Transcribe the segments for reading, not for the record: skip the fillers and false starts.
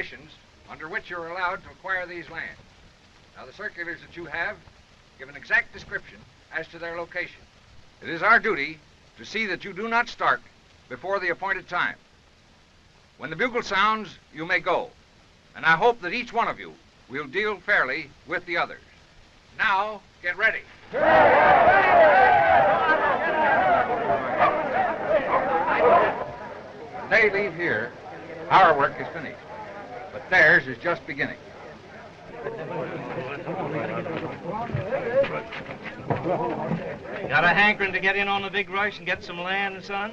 conditions under which you're allowed to acquire these lands. Now, the circulars that you have give an exact description as to their location. It is our duty to see that you do not start before the appointed time. When the bugle sounds, you may go. And I hope that each one of you will deal fairly with the others. Now, get ready. When they leave here, our work is finished. But theirs is just beginning. Got a hankering to get in on the big rush and get some land, son?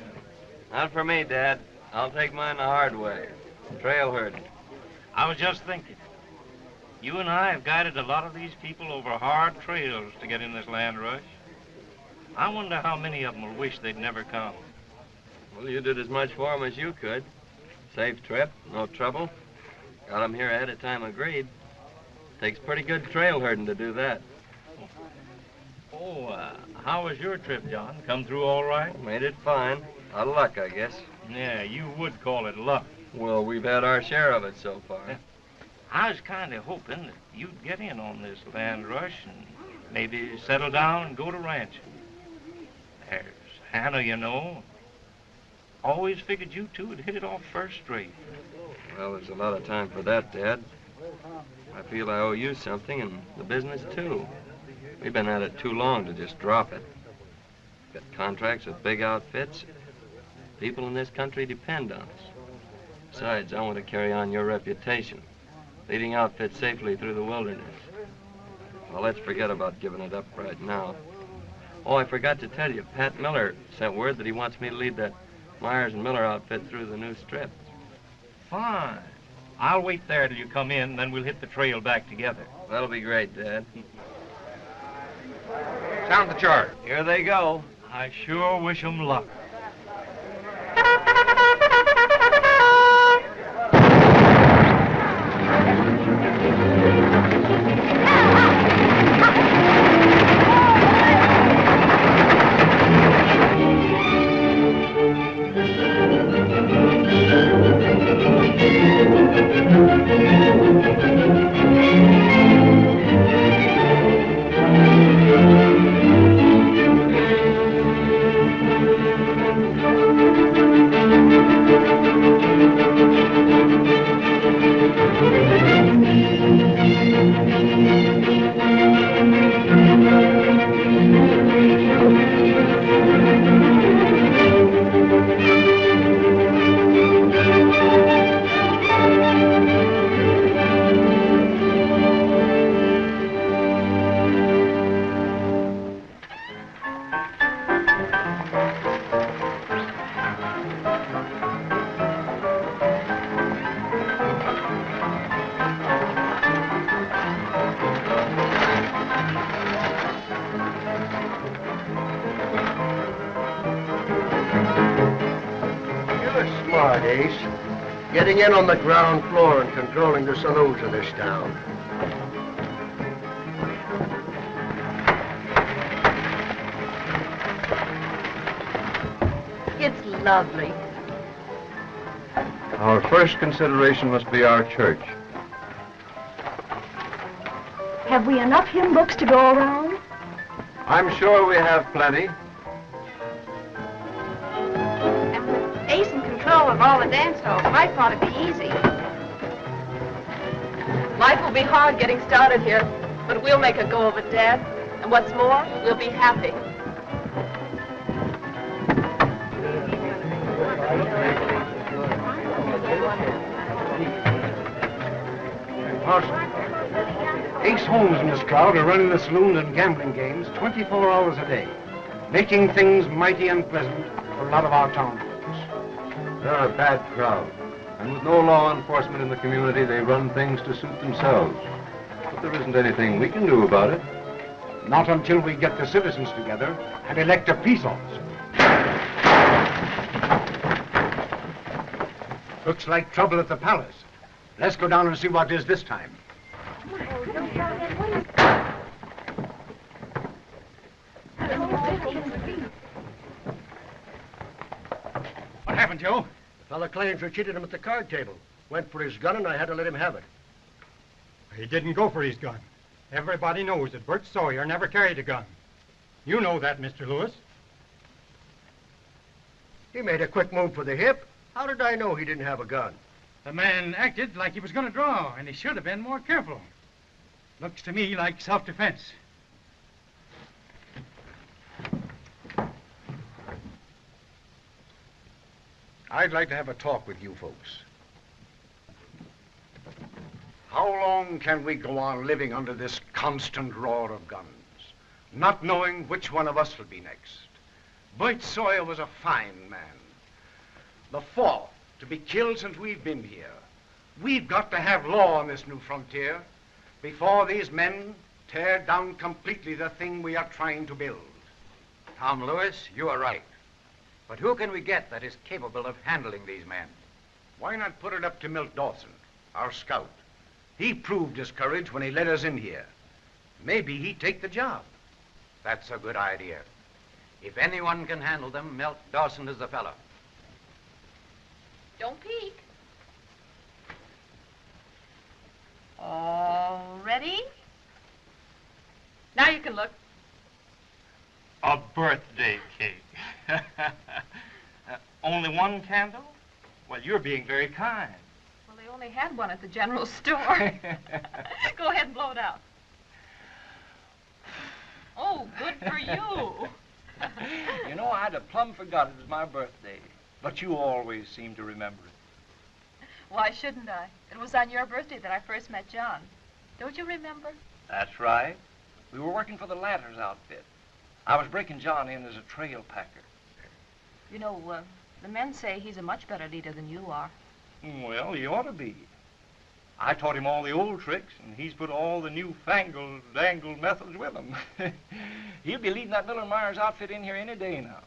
Not for me, Dad. I'll take mine the hard way. Trail herding. I was just thinking. You and I have guided a lot of these people over hard trails to get in this land rush. I wonder how many of them will wish they'd never come. Well, you did as much for them as you could. Safe trip, no trouble. Got them here ahead of time agreed. Takes pretty good trail herding to do that. How was your trip, John? Come through all right? Made it fine. A lot of luck, I guess. Yeah, you would call it luck. Well, we've had our share of it so far. I was kind of hoping that you'd get in on this land rush and maybe settle down and go to ranching. There's Hannah, you know. Always figured you two would hit it off first rate. Well, there's a lot of time for that, Dad. I feel I owe you something, and the business, too. We've been at it too long to just drop it. Got contracts with big outfits. People in this country depend on us. Besides, I want to carry on your reputation, leading outfits safely through the wilderness. Well, let's forget about giving it up right now. Oh, I forgot to tell you, Pat Miller sent word that he wants me to lead that Myers and Miller outfit through the new strip. Fine. I'll wait there till you come in, then we'll hit the trail back together. That'll be great, Dad. Sound the charge. Here they go. I sure wish 'em luck. Ace. Getting in on the ground floor and controlling the saloons of this town. It's lovely. Our first consideration must be our church. Have we enough hymn books to go around? I'm sure we have plenty. Ace in control of all the dance halls. I thought it'd be easy. Life will be hard getting started here, but we'll make a go of it, Dad. And what's more, we'll be happy. Parson, Ace Holmes and his crowd are running the saloons and gambling games 24 hours a day, making things mighty unpleasant for a lot of our town. They're a bad crowd. And with no law enforcement in the community, they run things to suit themselves. But there isn't anything we can do about it. Not until we get the citizens together and elect a peace officer. Looks like trouble at the palace. Let's go down and see what it is this time. What happened, Joe? The fellow claims we cheated him at the card table. Went for his gun, and I had to let him have it. He didn't go for his gun. Everybody knows that Bert Sawyer never carried a gun. You know that, Mr. Lewis. He made a quick move for the hip. How did I know he didn't have a gun? The man acted like he was going to draw, and he should have been more careful. Looks to me like self-defense. I'd like to have a talk with you folks. How long can we go on living under this constant roar of guns, not knowing which one of us will be next? Bert Sawyer was a fine man. The fourth to be killed since we've been here. We've got to have law on this new frontier before these men tear down completely the thing we are trying to build. Tom Lewis, you are right. But who can we get that is capable of handling these men? Why not put it up to Milt Dawson, our scout? He proved his courage when he let us in here. Maybe he'd take the job. That's a good idea. If anyone can handle them, Milt Dawson is the fellow. Don't peek. All ready? Now you can look. A birthday cake. Only one candle? Well, you're being very kind. Well, they only had one at the general store. Go ahead and blow it out. Oh, good for you. You know, I'd have plumb forgot it was my birthday, but you always seem to remember it. Why shouldn't I? It was on your birthday that I first met John. Don't you remember? That's right. We were working for the Ladders outfit. I was breaking John in as a trail packer. You know, the men say he's a much better leader than you are. Well, he ought to be. I taught him all the old tricks, and he's put all the newfangled, dangled methods with him. He'll be leading that Miller Myers outfit in here any day now.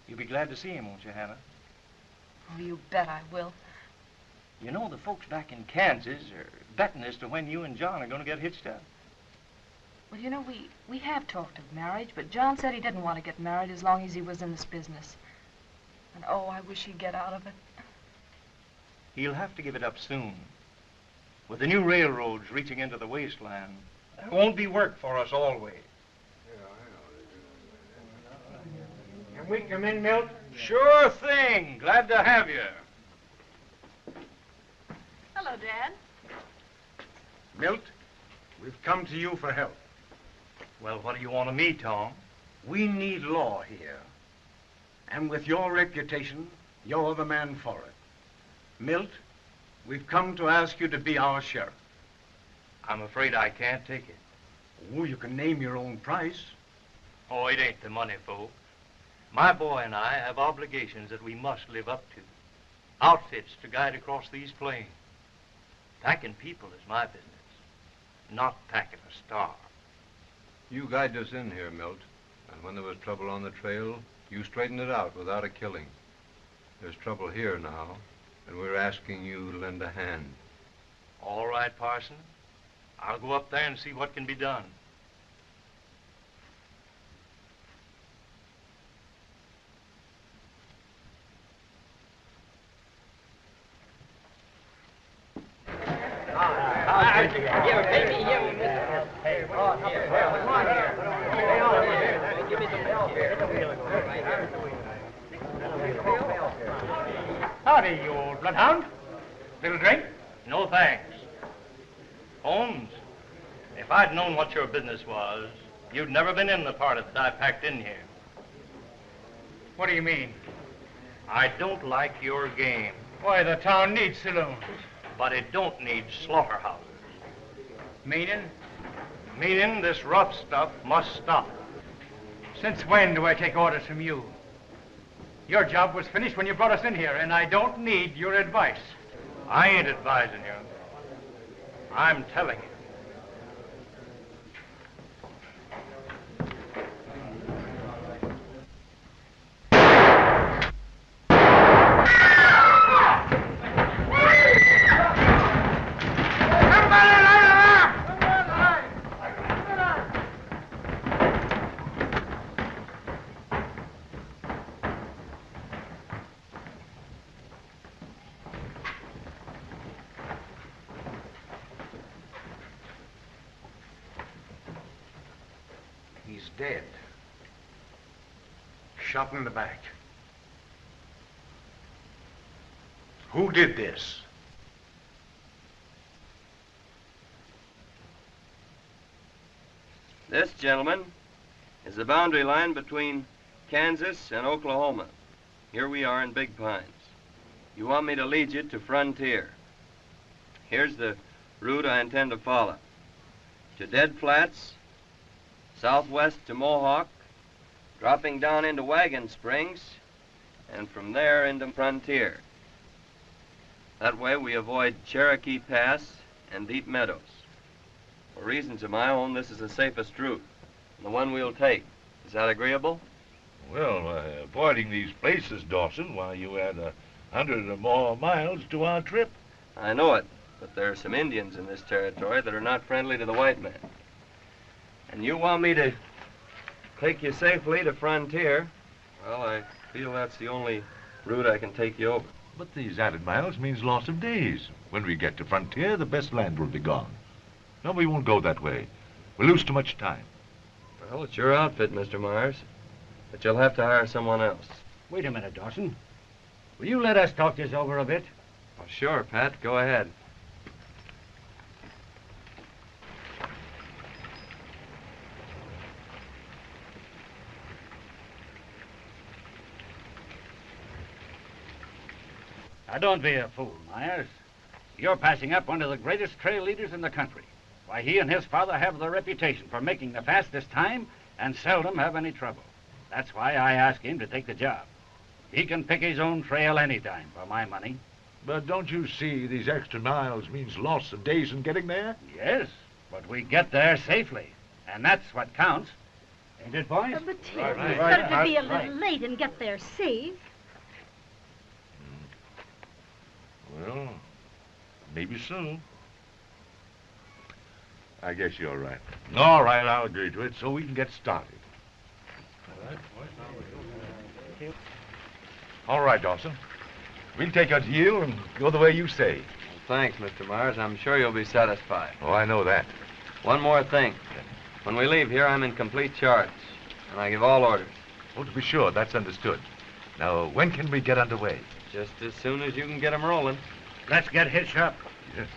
You'll be glad to see him, won't you, Hannah? Oh, you bet I will. You know, the folks back in Kansas are betting as to when you and John are going to get hitched up. Well, you know, we have talked of marriage, but John said he didn't want to get married as long as he was in this business. And oh, I wish he'd get out of it. He'll have to give it up soon. With the new railroads reaching into the wasteland, there won't be work for us always. Can we come in, Milt? Sure thing. Glad to have you. Hello, Dad. Milt, we've come to you for help. Well, what do you want of me, Tom? We need law here. And with your reputation, you're the man for it. Milt, we've come to ask you to be our sheriff. I'm afraid I can't take it. Oh, you can name your own price. Oh, it ain't the money, folks. My boy and I have obligations that we must live up to. Outfits to guide across these plains. Packing people is my business, not packing a star. You guided us in here, Milt, and when there was trouble on the trail, you straightened it out without a killing. There's trouble here now, and we're asking you to lend a hand. All right, Parson. I'll go up there and see what can be done. Howdy, you old bloodhound. Little drink? No thanks. Holmes, if I'd known what your business was, you'd never been in the part that I packed in here. What do you mean? I don't like your game, Why, the town needs saloons. but it don't need slaughterhouses. Meaning? Meaning this rough stuff must stop. Since when do I take orders from you? Your job was finished when you brought us in here, and I don't need your advice. I ain't advising you. I'm telling you. Dead. Shot in the back. Who did this? This, gentlemen, is the boundary line between Kansas and Oklahoma. Here we are in Big Pines. You want me to lead you to Frontier. Here's the route I intend to follow. To Dead Flats, southwest to Mohawk, dropping down into Wagon Springs, and from there into Frontier. That way we avoid Cherokee Pass and Deep Meadows. For reasons of my own, this is the safest route, and the one we'll take. Is that agreeable? Well, avoiding these places, Dawson, while you add 100 or more miles to our trip. I know it, but there are some Indians in this territory that are not friendly to the white man. And you want me to take you safely to Frontier? Well, I feel that's the only route I can take you over. But these added miles means loss of days. When we get to Frontier, the best land will be gone. No, we won't go that way. We'll lose too much time. Well, it's your outfit, Mr. Myers. But you'll have to hire someone else. Wait a minute, Dawson. Will you let us talk this over a bit? Oh, sure, Pat. Go ahead. Now, don't be a fool, Myers. You're passing up one of the greatest trail leaders in the country. Why, he and his father have the reputation for making the fastest time and seldom have any trouble. That's why I asked him to take the job. He can pick his own trail any time for my money. But don't you see these extra miles means loss of days in getting there? Yes, but we get there safely, and that's what counts. Ain't it, boys? But Tim, Right, it's right, better to be a right. little late and get there safe. Well, maybe so. I guess you're right. All right, I'll agree to it so we can get started. All right, Dawson. We'll take our deal and go the way you say. Thanks, Mr. Myers. I'm sure you'll be satisfied. Oh, I know that. One more thing. When we leave here, I'm in complete charge, and I give all orders. Oh, to be sure, that's understood. Now, when can we get underway? Just as soon as you can get 'em rolling. Let's get hitched up. Yes.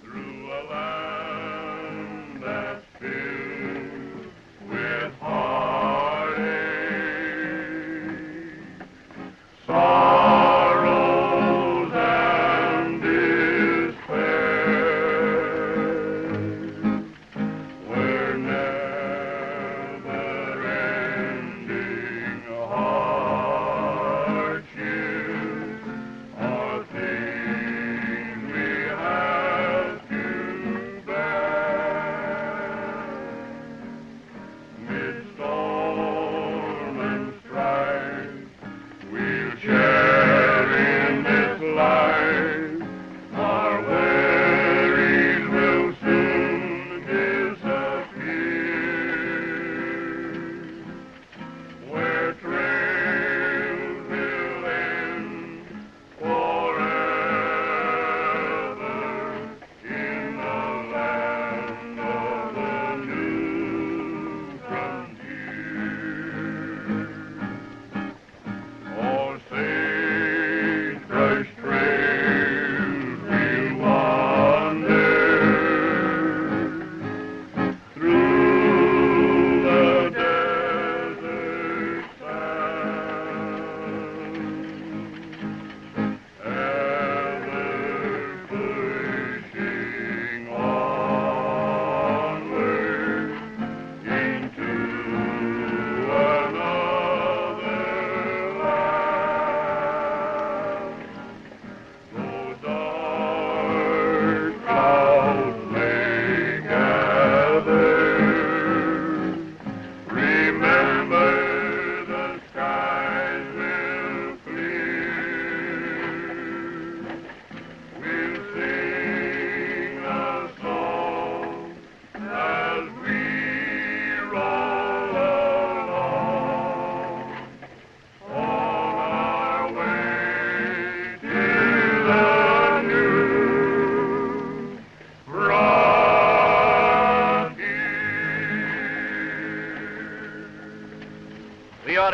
Through a land that's filled with heartache, sorrows and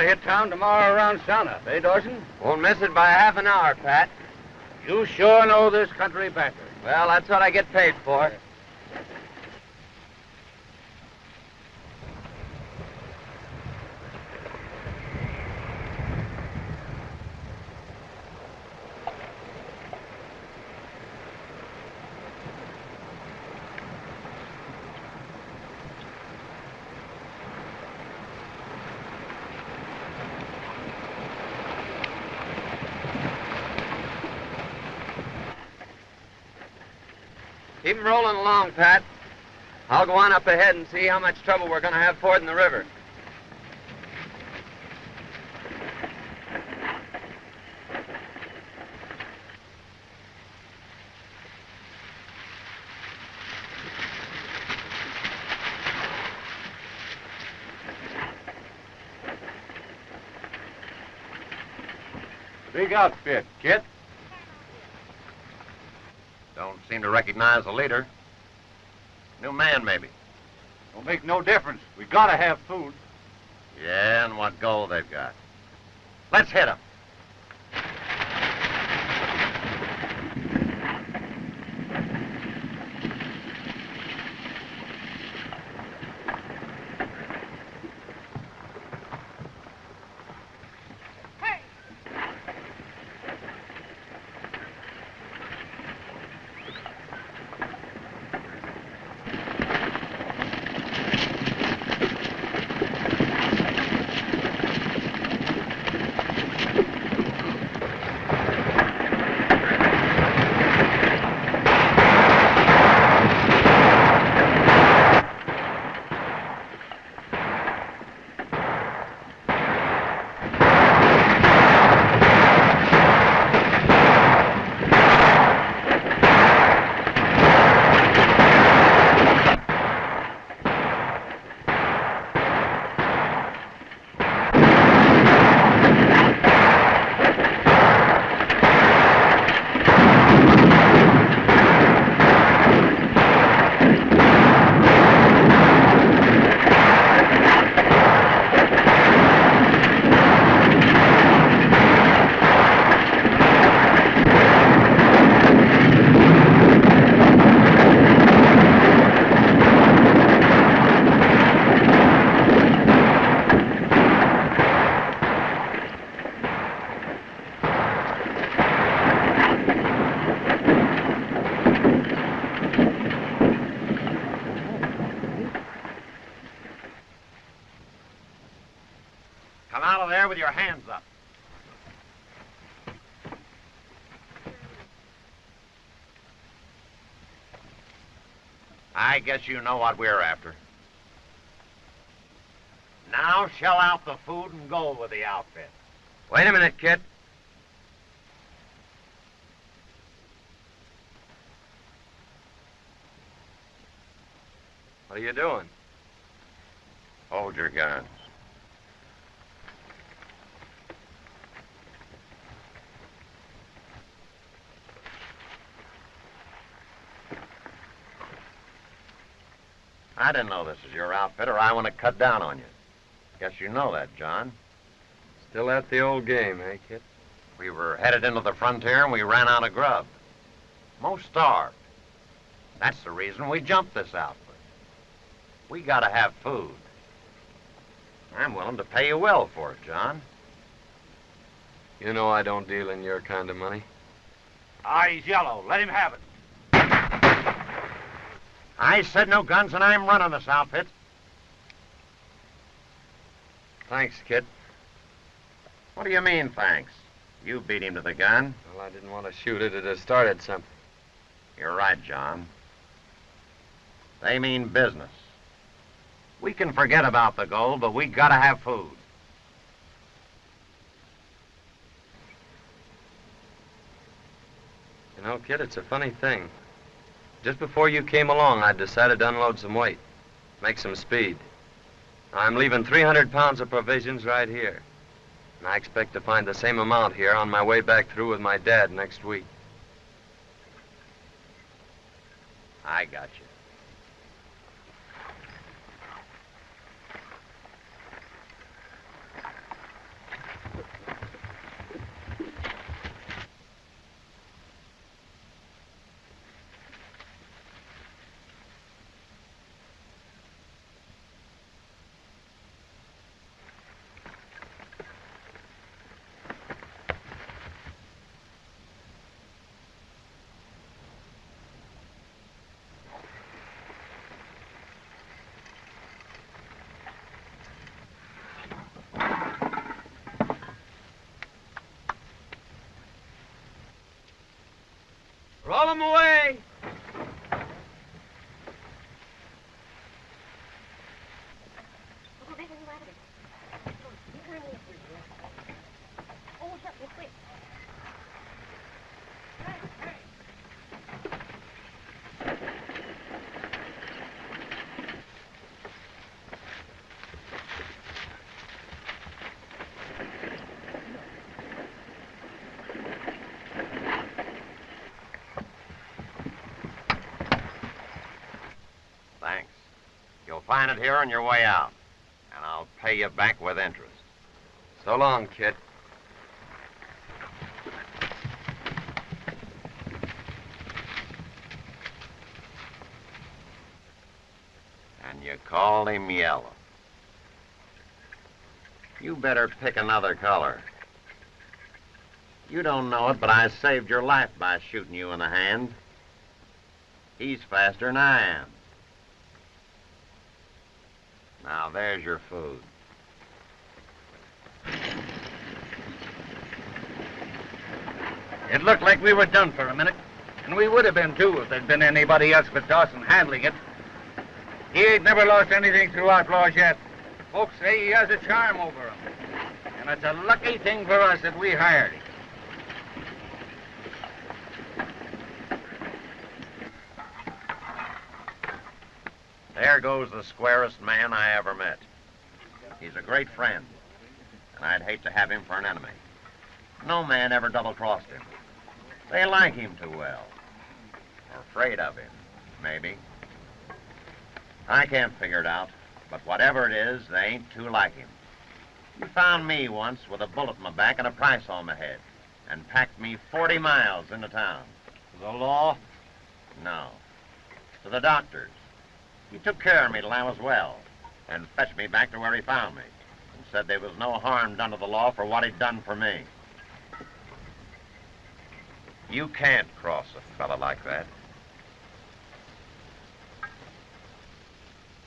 to hit town tomorrow around sunup, eh, Dawson? Won't miss it by half an hour, Pat. You sure know this country better. Well, that's what I get paid for. Keep 'em rolling along, Pat. I'll go on up ahead and see how much trouble we're going to have fording the river. Big outfit, Kit. Don't seem to recognize the leader. New man, maybe. Don't make no difference. We gotta have food. Yeah, and what gold they've got. Let's hit 'em. Come out of there with your hands up. I guess you know what we're after. Now shell out the food and go with the outfit. Wait a minute, Kit. What are you doing? Hold your guns. I didn't know this was your outfit, or I want to cut down on you. Guess you know that, John. Still at the old game, eh, Kit? We were headed into the frontier and we ran out of grub. Most starved. That's the reason we jumped this outfit. We gotta have food. I'm willing to pay you well for it, John. You know I don't deal in your kind of money. He's yellow. Let him have it. I said no guns, and I'm running this outfit. Thanks, Kit. What do you mean, thanks? You beat him to the gun. Well, I didn't want to shoot it. It had started something. You're right, John. They mean business. We can forget about the gold, but we gotta have food. You know, Kit, it's a funny thing. Just before you came along, I decided to unload some weight, make some speed. I'm leaving 300 pounds of provisions right here. And I expect to find the same amount here on my way back through with my dad next week. I got you. Roll 'em away. Thanks. You'll find it here on your way out, and I'll pay you back with interest. So long, kid. And you called him Yellow. You better pick another color. You don't know it, but I saved your life by shooting you in the hand. He's faster than I am. Now, there's your food. It looked like we were done for a minute. And we would have been, too, if there'd been anybody else but Dawson handling it. He ain't never lost anything through outlaws yet. Folks say he has a charm over 'em. And it's a lucky thing for us that we hired him. There goes the squarest man I ever met. He's a great friend, and I'd hate to have him for an enemy. No man ever double-crossed him. They like him too well. Or afraid of him, maybe. I can't figure it out, but whatever it is, they ain't too like him. He found me once with a bullet in my back and a price on my head, and packed me 40 miles into town. The law? No. To the doctor's. He took care of me till I was well, and fetched me back to where he found me, and said there was no harm done to the law for what he'd done for me. You can't cross a fella like that.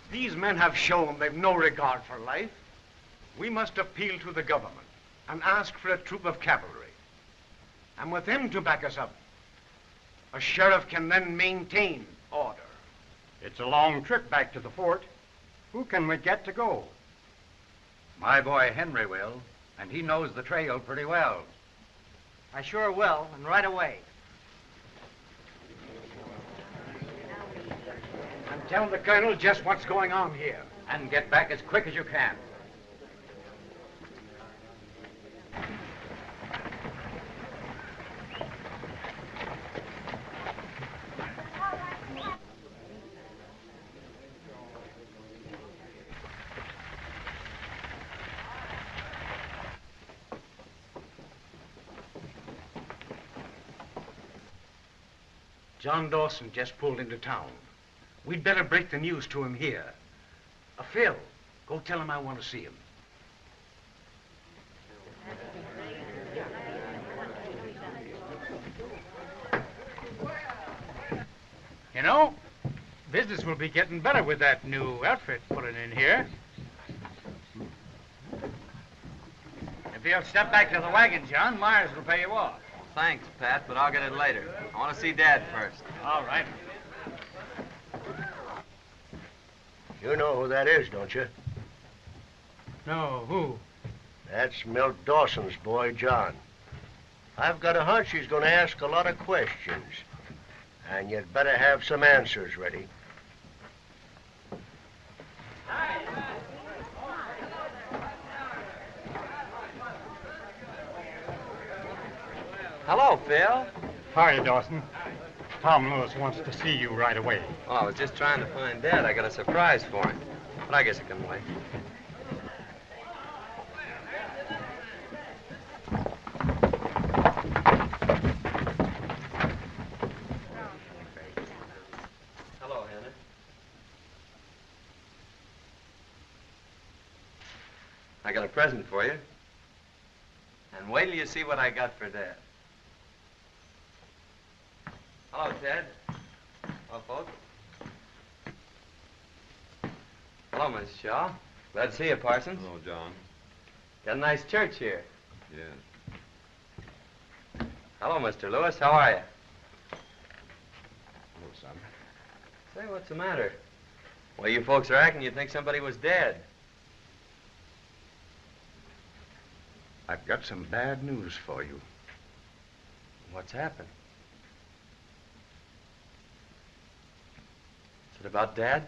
These men have shown they've no regard for life. We must appeal to the government and ask for a troop of cavalry. And with them to back us up, a sheriff can then maintain order. It's a long trip back to the fort. Who can we get to go? My boy Henry will, and he knows the trail pretty well. I sure will, and right away. And tell the colonel just what's going on here. And get back as quick as you can. John Dawson just pulled into town. We'd better break the news to him here. Phil, go tell him I want to see him. You know, business will be getting better with that new outfit pulling in here. If you'll step back to the wagon, John, Myers will pay you off. Thanks, Pat, but I'll get it later. I want to see Dad first. All right. You know who that is, don't you? No, who? That's Milt Dawson's boy, John. I've got a hunch he's going to ask a lot of questions. And you'd better have some answers ready. Hello, Phil. Hiya, Dawson. Tom Lewis wants to see you right away. Oh, I was just trying to find Dad. I got a surprise for him. But I guess it can wait. Hello, Hannah. I got a present for you. And wait till you see what I got for Dad. Hello, Ted. Hello, folks. Hello, Miss Shaw. Glad to see you, Parsons. Hello, John. Got a nice church here. Yes. Hello, Mr. Lewis. How are you? Say, what's the matter? Well, you folks are acting, you'd think somebody was dead. I've got some bad news for you. What's happened? Is it about Dad?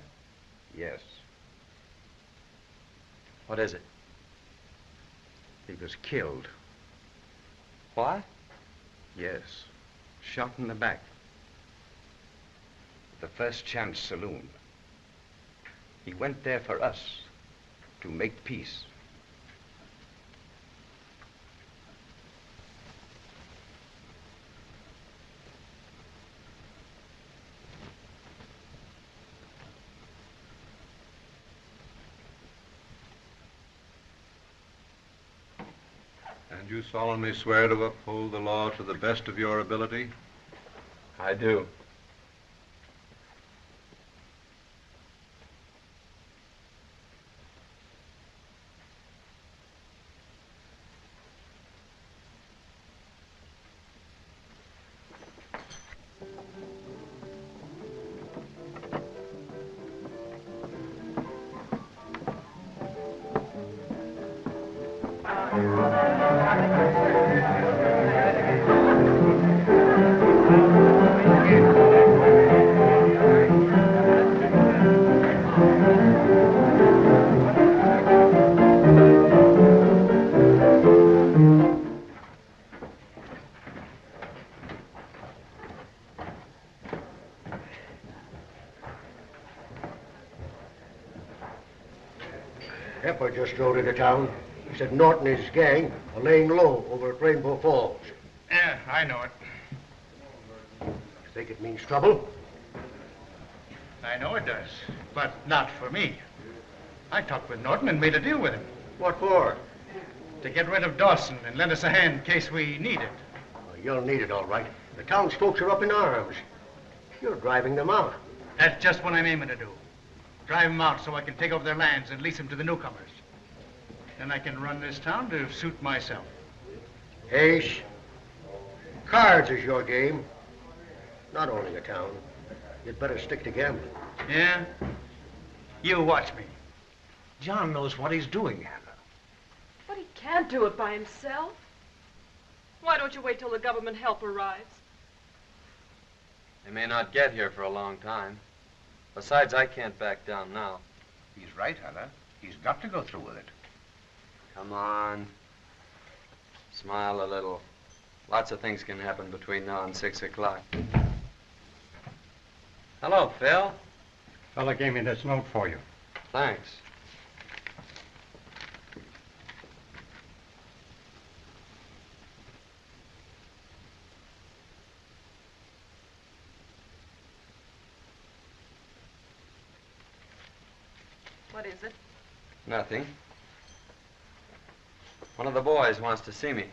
Yes. What is it? He was killed. What? Yes. Shot in the back. The First Chance Saloon. He went there for us, to make peace. And you solemnly swear to uphold the law to the best of your ability? I do. Pepper just rode into town. He said Norton and his gang are laying low over at Rainbow Falls. Yeah, I know it. You think it means trouble? I know it does, but not for me. I talked with Norton and made a deal with him. What for? To get rid of Dawson and lend us a hand in case we need it. Well, you'll need it, all right. The townsfolk are up in arms. You're driving them out. That's just what I'm aiming to do. Drive them out so I can take over their lands and lease them to the newcomers. Then I can run this town to suit myself. Ace, cards is your game. Not owning a town. You'd better stick to gambling. Yeah? You watch me. John knows what he's doing, Hannah. But he can't do it by himself. Why don't you wait till the government help arrives? They may not get here for a long time. Besides, I can't back down now. He's right, Hannah. He's got to go through with it. Come on. Smile a little. Lots of things can happen between now and 6 o'clock. Hello, Phil. Fella gave me this note for you. Thanks. What is it? Nothing. One of the boys wants to see me.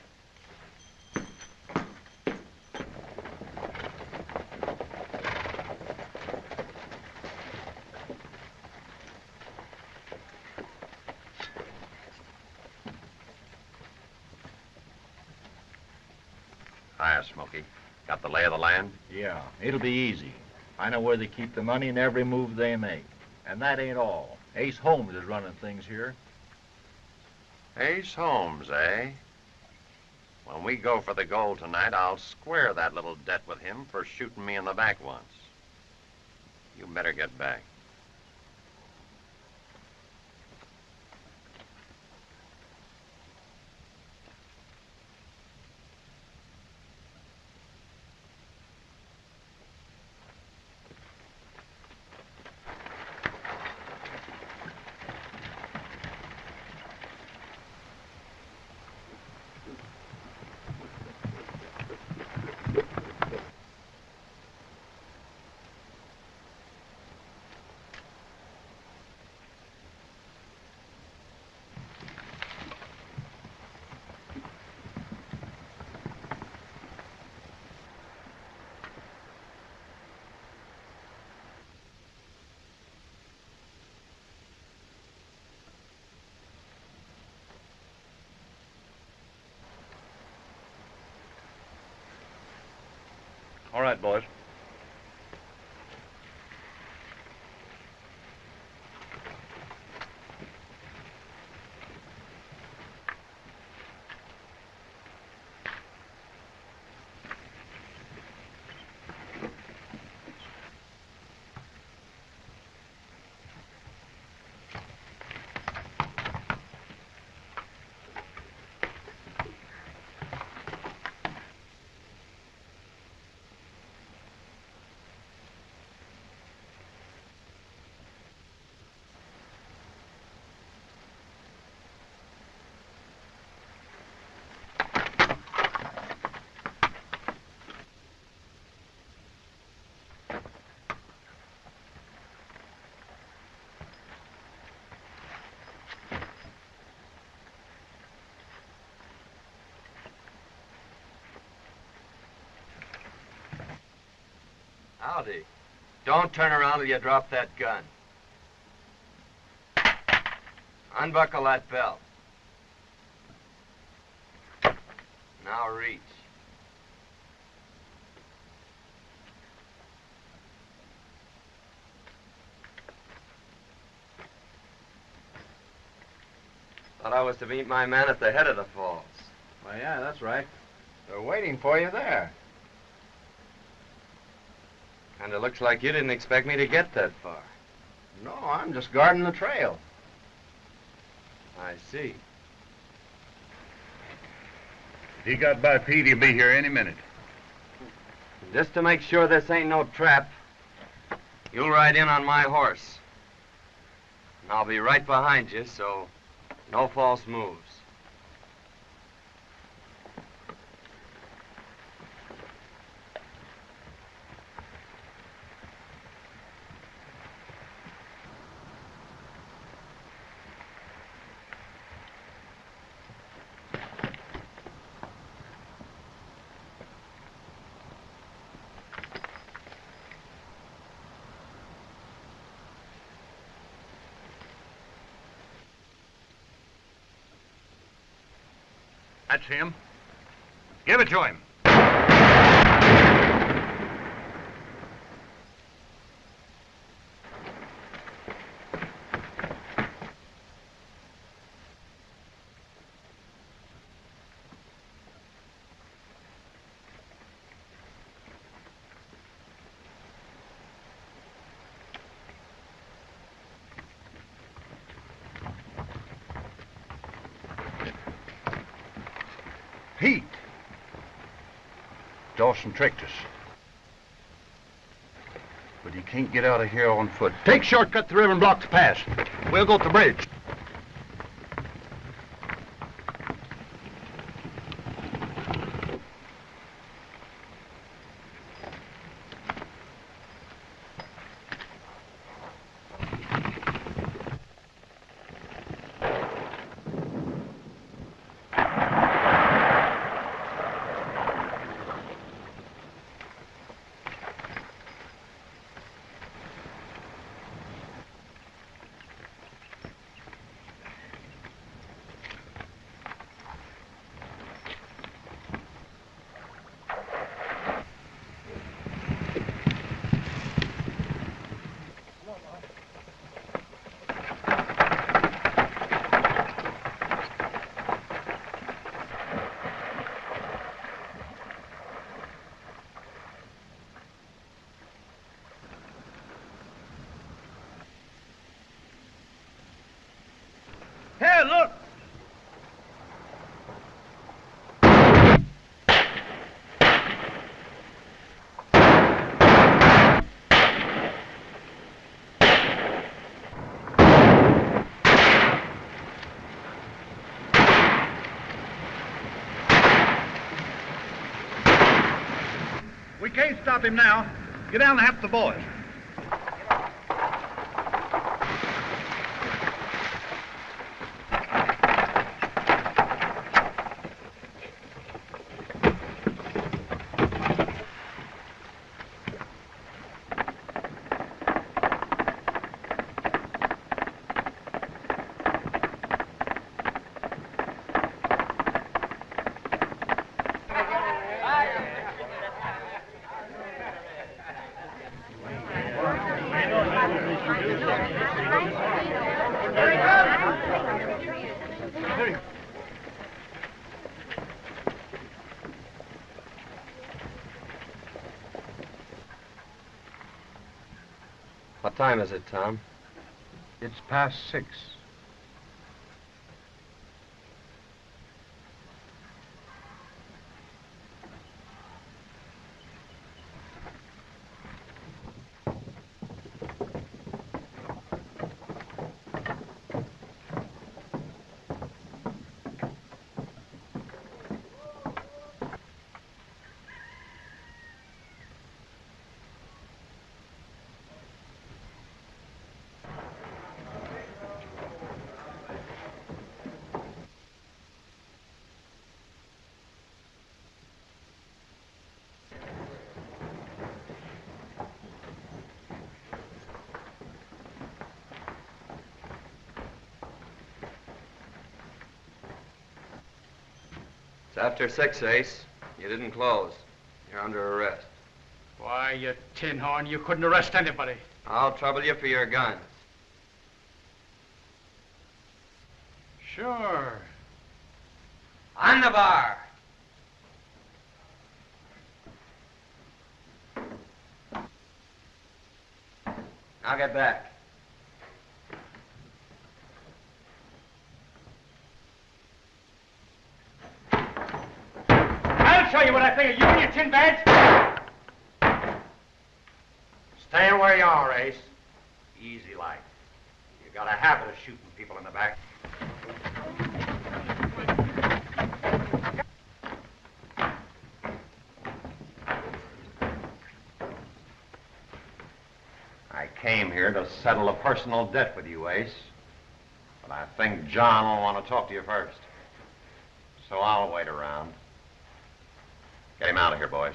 Hiya, Smokey. Got the lay of the land? Yeah, it'll be easy. I know where they keep the money and every move they make. And that ain't all. Ace Holmes is running things here. Ace Holmes, eh? When we go for the gold tonight, I'll square that little debt with him for shooting me in the back once. You better get back. All right, boys. Howdy. Don't turn around till you drop that gun. Unbuckle that belt. Now reach. Thought I was to meet my man at the head of the falls. Well, yeah, that's right. They're waiting for you there. And it looks like you didn't expect me to get that far. No, I'm just guarding the trail. I see. If he got by Pete, he'll be here any minute. Just to make sure this ain't no trap, you'll ride in on my horse. And I'll be right behind you, so no false moves. That's him. Give it to him. Pete! Dawson tricked us. But he can't get out of here on foot. Take shortcut the river and block the pass. We'll go to the bridge. Hey, look! We can't stop him now. Get down and help the boys. What time is it, Tom? It's past 6. after 6, Ace. You didn't close. You're under arrest. Why, you tin horn, you couldn't arrest anybody. I'll trouble you for your guns. Sure. On the bar! I'll get back. I'll show you what I think of you and your tin bags. Stay where you are, Ace. Easy like. You got a habit of shooting people in the back. I came here to settle a personal debt with you, Ace. But I think John will want to talk to you first. So I'll wait around. Get him out of here, boys.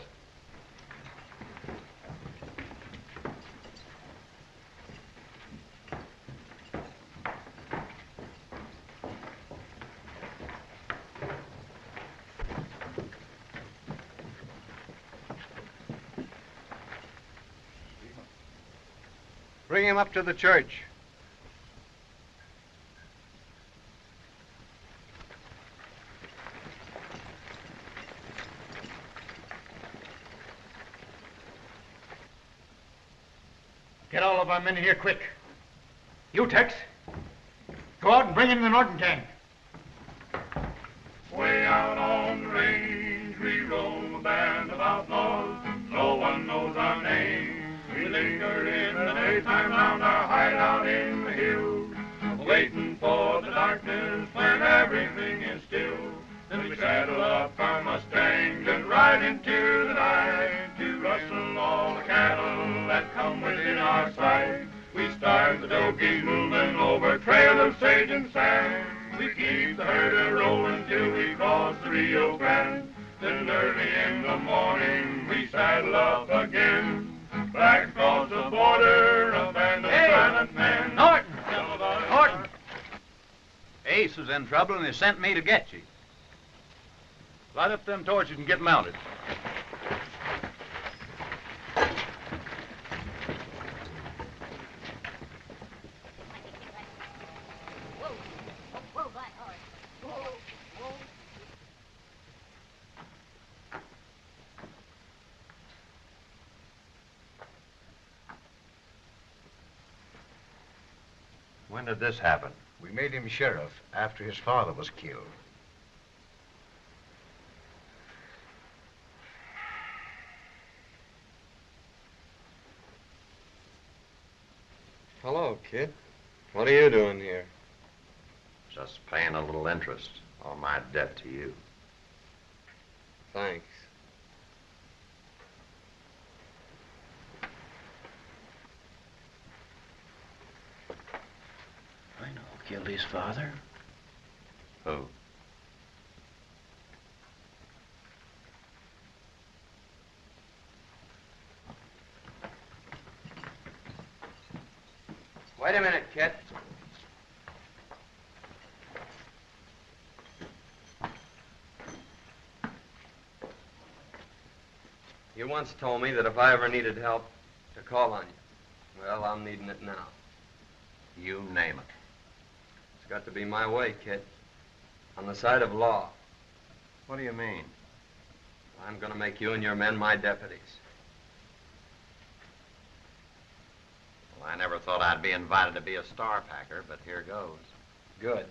Bring him up to the church. Get all of our men in here quick. You, Tex, go out and bring in the Norton gang. Way out on the range, we roam a band of outlaws. No one knows our name. We linger in the daytime round our hideout in the hills, waiting for the darkness when everything is still. Then we saddle up our Mustangs and ride into the night to rustle all the cattle that come within our sight. We start the dogies moving over trail of sage and sand. We keep the herder rolling till we cross the Rio Grande. Then early in the morning we saddle up again. Back across the border, a band of silent men. Norton! Norton! Ace is in trouble and he sent me to get you. Light up them torches and get mounted. When did this happen? We made him sheriff after his father was killed. Hello, kid. What are you doing here? Just paying a little interest on my debt to you. Thanks. I know who killed his father. Who? Wait a minute, kid. You once told me that if I ever needed help, to call on you. Well, I'm needing it now. You name it. It's got to be my way, kid. On the side of law. What do you mean? I'm going to make you and your men my deputies. Well, I never thought I'd be invited to be a star packer, but here goes. Good.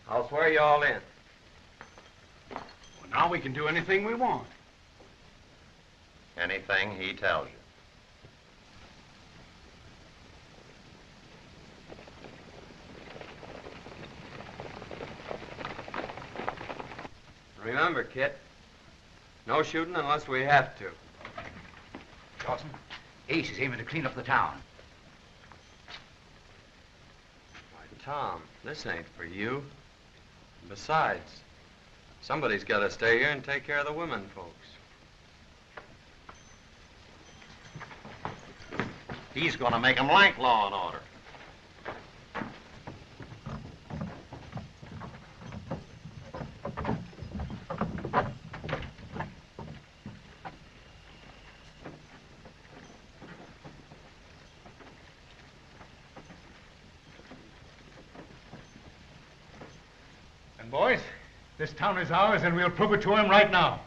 I'll swear you all in. Well, now we can do anything we want. Anything he tells you. Remember, kid, no shooting unless we have to. Dawson, Ace is aiming to clean up the town. Why, Tom, this ain't for you. Besides, somebody's got to stay here and take care of the women folks. He's going to make him like law and order. And boys, this town is ours, and we'll prove it to him right now.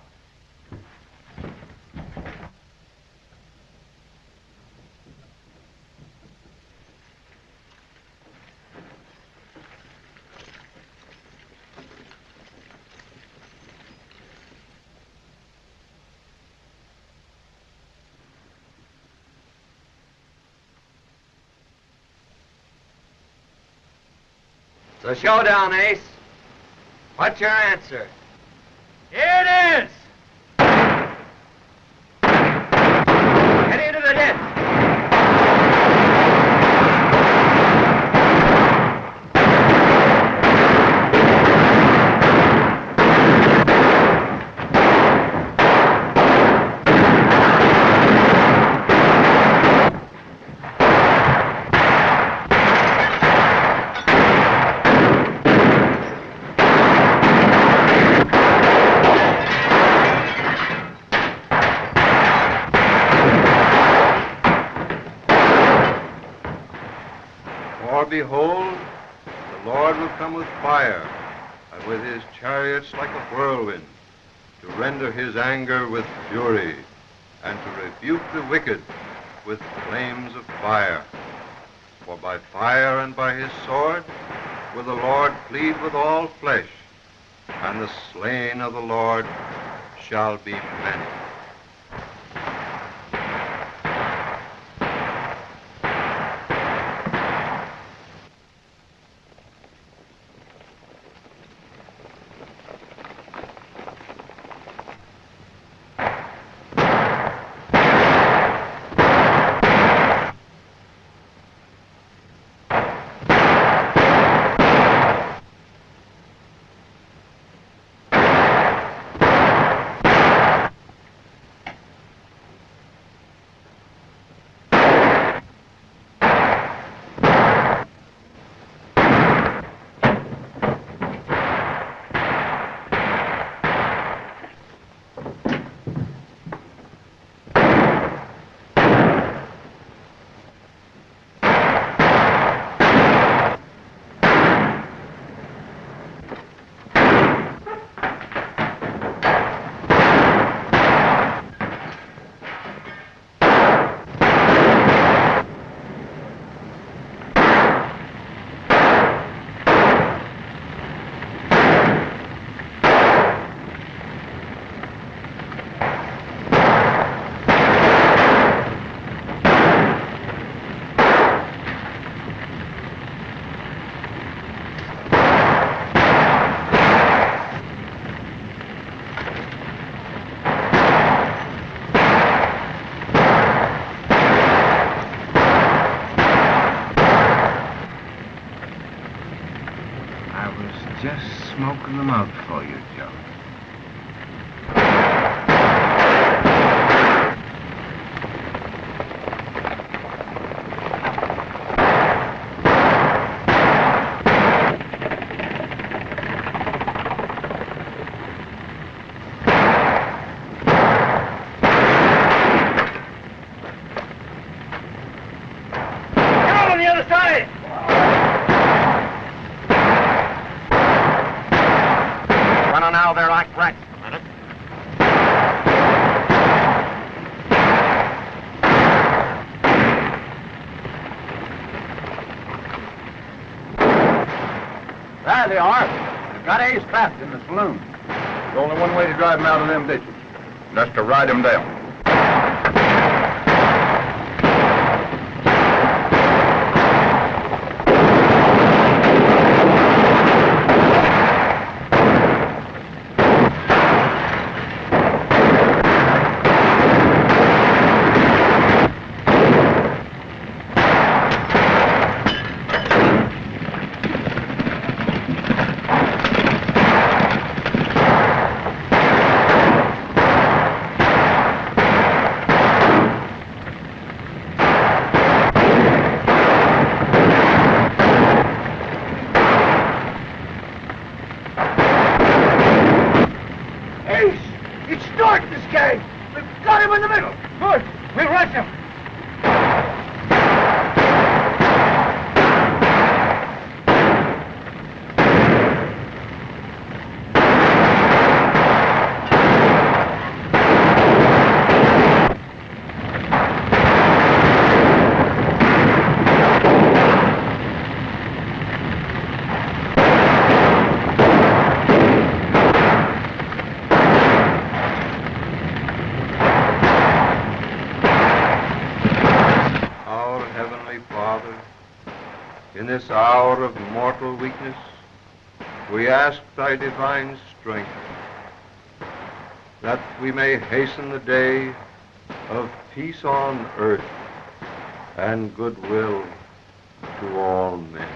It's a showdown, Ace. What's your answer? Here it is! Get into the ditch. For behold, the Lord will come with fire, and with his chariots like a whirlwind, to render his anger with fury, and to rebuke the wicked with flames of fire. For by fire and by his sword will the Lord plead with all flesh, and the slain of the Lord shall be many. Just smoking them out for you, Joe. Get on the other side! Running out there like rats a minute. There they are. They've got Ace trapped in the saloon. There's only one way to drive him out of them ditches. That's to ride him down. In this hour of mortal weakness, we ask thy divine strength, that we may hasten the day of peace on earth and goodwill to all men.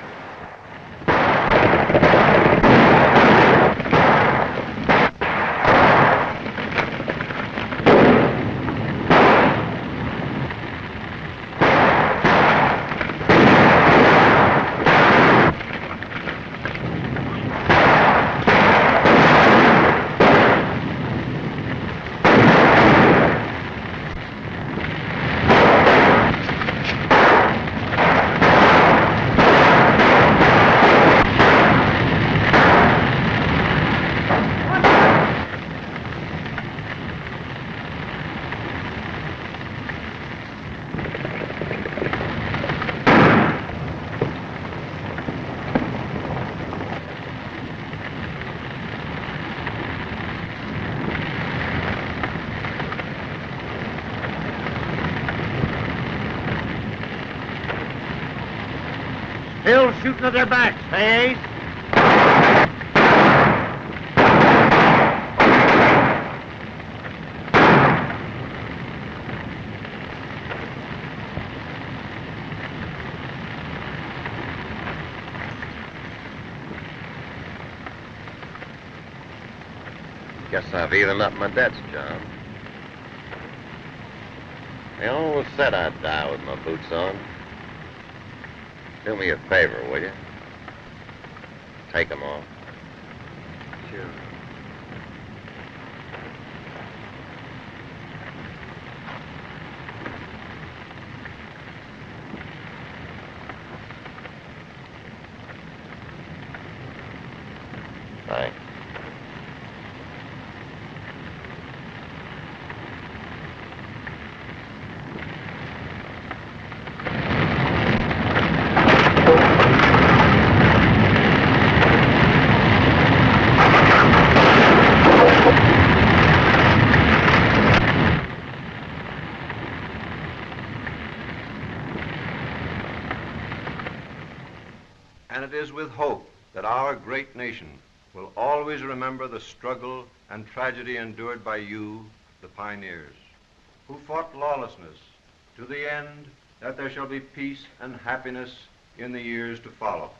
Still shooting at their backs, eh, Ace? Guess I've evened up my debts, John. I always said I'd die with my boots on. Do me a favor, will you? Take them off. Sure. Thanks. And it is with hope that our great nation will always remember the struggle and tragedy endured by you, the pioneers, who fought lawlessness to the end that there shall be peace and happiness in the years to follow.